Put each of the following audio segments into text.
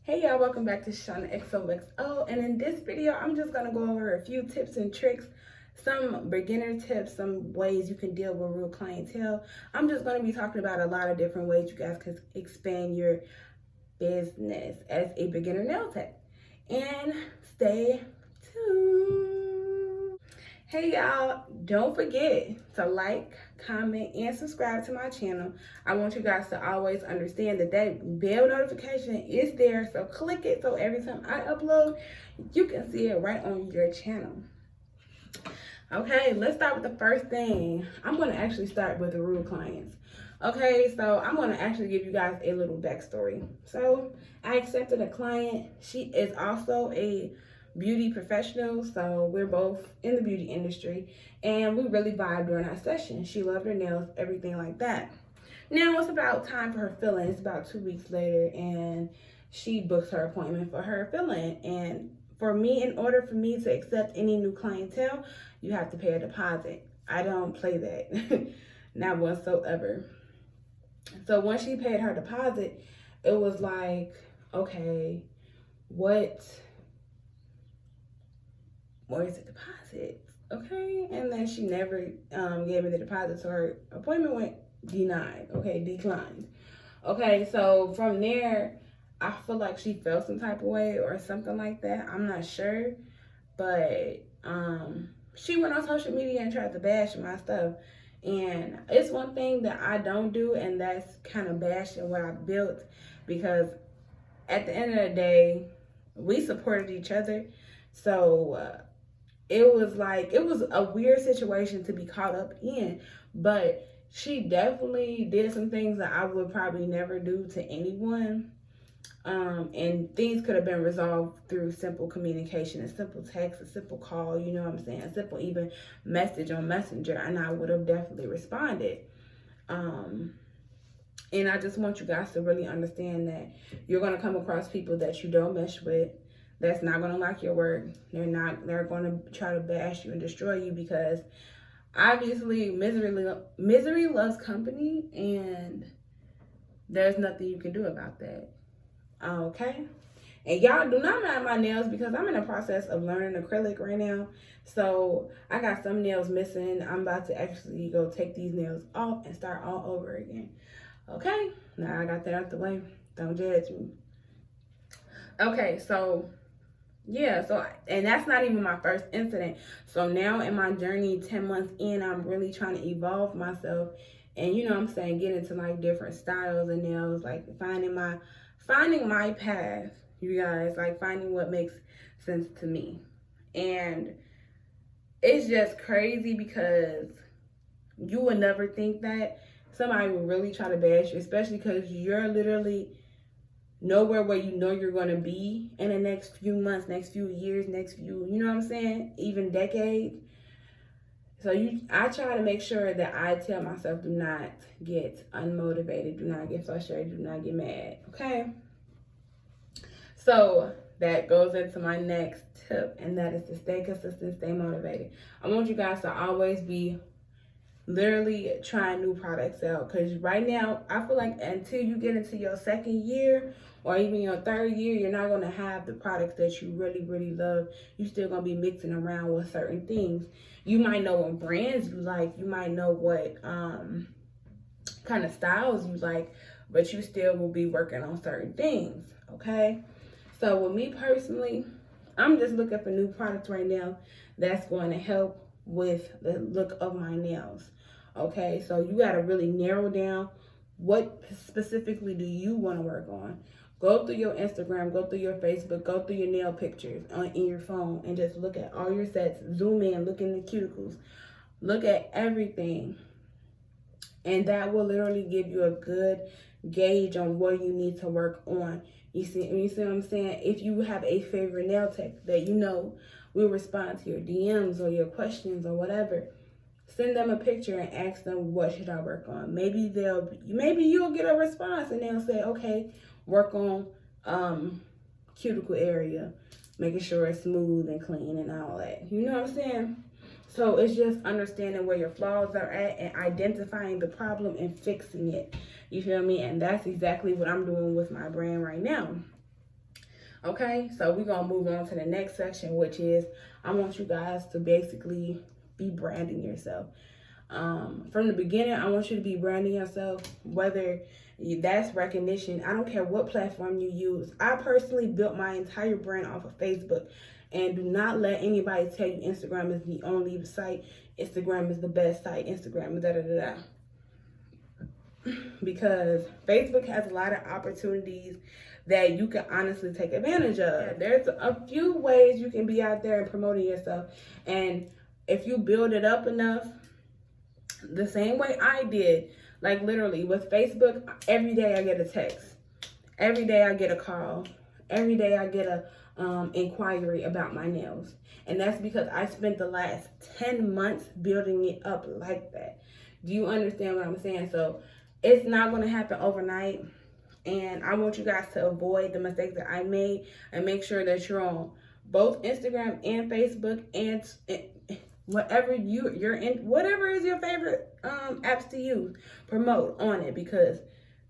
Hey y'all, welcome back to Shauna XOXO, and in this video I'm just going to go over a few tips and tricks, some beginner tips, some ways you can deal with real clientele. I'm just going to be talking about a lot of different ways you guys can expand your business as a beginner nail tech. And stay tuned. Hey y'all, don't forget to like, comment, and subscribe to my channel. I want you guys to always understand that bell notification is there, so click it so every time I upload, you can see it right on your channel. Okay, let's start with the first thing. I'm going to actually start with the rude clients. Okay, so I'm going to actually give you guys a little backstory. So I accepted a client. She is also a beauty professional, so we're both in the beauty industry, and we really vibed during our session. She loved her nails, everything like that. Now it's about time for her filling. It's about 2 weeks later, and she books her appointment for her filling. And for me, in order for me to accept any new clientele, you have to pay a deposit. I don't play that, not whatsoever. So once she paid her deposit, it was like, okay, where's the deposit? Okay, and then she never gave me the deposit, so her appointment went declined. Okay, so from there, I feel like she felt some type of way or something like that. I'm not sure, but she went on social media and tried to bash my stuff. And it's one thing that I don't do, and that's kind of bashing what I built, because at the end of the day, we supported each other. So it was a weird situation to be caught up in, but she definitely did some things that I would probably never do to anyone. And things could have been resolved through simple communication, a simple text, a simple call, you know what I'm saying, a simple even message on Messenger, and I would have definitely responded. And I just want you guys to really understand that you're going to come across people that you don't mesh with, that's not going to like your work. They're going to try to bash you and destroy you, because obviously misery loves company, and there's nothing you can do about that. Okay? And y'all do not mind my nails, because I'm in the process of learning acrylic right now. So I got some nails missing. I'm about to actually go take these nails off and start all over again. Okay? Now I got that out the way. Don't judge me. Okay, so yeah, and that's not even my first incident. So now in my journey, 10 months in, I'm really trying to evolve myself, and you know what I'm saying, get into like different styles and nails, like finding my path, you guys, like finding what makes sense to me. And it's just crazy, because you would never think that somebody would really try to bash you, especially because you're literally nowhere where you know you're going to be in the next few months, next few years, you know what I'm saying, even decades. So I try to make sure that I tell myself, do not get unmotivated, do not get frustrated, do not get mad, okay? So that goes into my next tip, and that is to stay consistent, stay motivated. I want you guys to always be literally trying new products out, because right now I feel like until you get into your second year or even your third year, you're not going to have the products that you really love. You're still going to be mixing around with certain things. You might know what brands you like, you might know what kind of styles you like, but you still will be working on certain things. Okay, so with me personally, I'm just looking for new products right now that's going to help with the look of my nails. Okay, so you got to really narrow down what specifically do you want to work on. Go through your Instagram, go through your Facebook, go through your nail pictures in your phone, and just look at all your sets. Zoom in, look in the cuticles, look at everything. And that will literally give you a good gauge on what you need to work on. You see what I'm saying? If you have a favorite nail tech that you know will respond to your DMs or your questions or whatever, send them a picture and ask them, what should I work on? Maybe you'll get a response, and they'll say, okay, work on cuticle area, making sure it's smooth and clean and all that. You know what I'm saying? So it's just understanding where your flaws are at and identifying the problem and fixing it. You feel me? And that's exactly what I'm doing with my brand right now. Okay, so we're gonna move on to the next section, which is I want you guys to basically be branding yourself. From the beginning, I want you to be branding yourself, whether that's recognition. I don't care what platform you use. I personally built my entire brand off of Facebook. And do not let anybody tell you Instagram is the only site. Instagram is the best site. Instagram is da-da-da-da. Because Facebook has a lot of opportunities that you can honestly take advantage of. There's a few ways you can be out there and promoting yourself. And if you build it up enough, the same way I did, like literally with Facebook, every day I get a text. Every day I get a call. Every day I get a inquiry about my nails. And that's because I spent the last 10 months building it up like that. Do you understand what I'm saying? So it's not going to happen overnight. And I want you guys to avoid the mistakes that I made and make sure that you're on both Instagram and Facebook and whatever you're in, whatever is your favorite apps to use, promote on it, because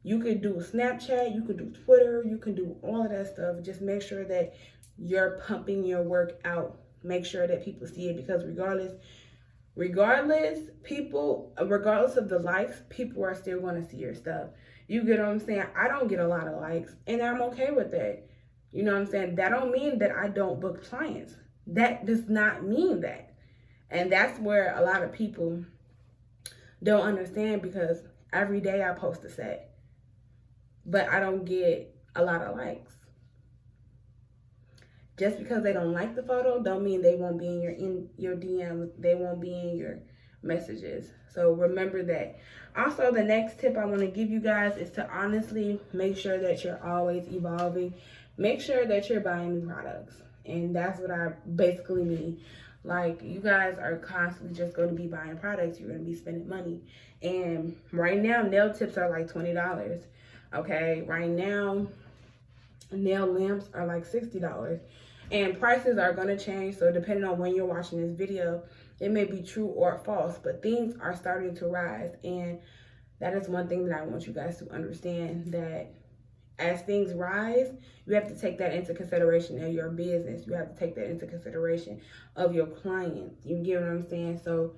you could do Snapchat, you could do Twitter, you can do all of that stuff. Just make sure that you're pumping your work out. Make sure that people see it, because regardless of the likes, people are still going to see your stuff. You get what I'm saying? I don't get a lot of likes, and I'm okay with that. You know what I'm saying? That don't mean that I don't book clients. That does not mean that. And that's where a lot of people don't understand, because every day I post a set, but I don't get a lot of likes. Just because they don't like the photo don't mean they won't be in your DMs. They won't be in your messages. So remember that. Also, the next tip I want to give you guys is to honestly make sure that you're always evolving. Make sure that you're buying new products. And that's what I basically mean. Like, you guys are constantly just going to be buying products. You're going to be spending money. And right now, nail tips are like $20. Okay? Right now, nail lamps are like $60. And prices are going to change. So depending on when you're watching this video, it may be true or false. But things are starting to rise. And that is one thing that I want you guys to understand, that as things rise, you have to take that into consideration of your business. You have to take that into consideration of your clients. You get what I'm saying? So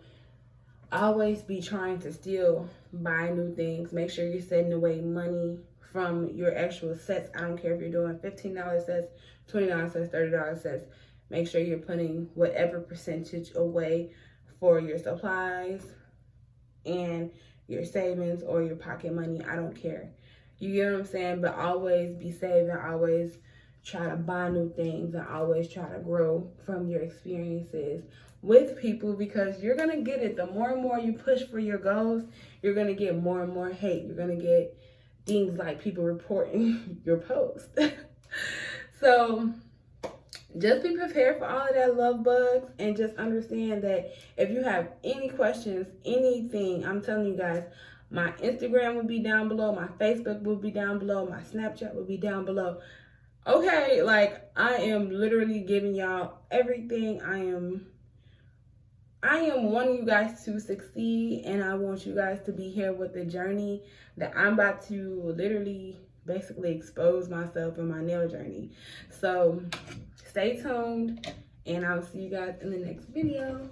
always be trying to still buy new things. Make sure you're setting away money from your actual sets. I don't care if you're doing $15 sets, $20 sets, $30 sets. Make sure you're putting whatever percentage away for your supplies and your savings or your pocket money. I don't care. You get what I'm saying? But always be saving. Always try to buy new things, and always try to grow from your experiences with people, because you're going to get it. The more and more you push for your goals, you're going to get more and more hate. You're going to get things like people reporting your post. So just be prepared for all of that love bugs, and just understand that if you have any questions, anything, I'm telling you guys, my Instagram will be down below, my Facebook will be down below, my Snapchat will be down below. Okay, like, I am literally giving y'all everything. I am wanting you guys to succeed, and I want you guys to be here with the journey that I'm about to literally basically expose myself in my nail journey. So stay tuned, and I'll see you guys in the next video.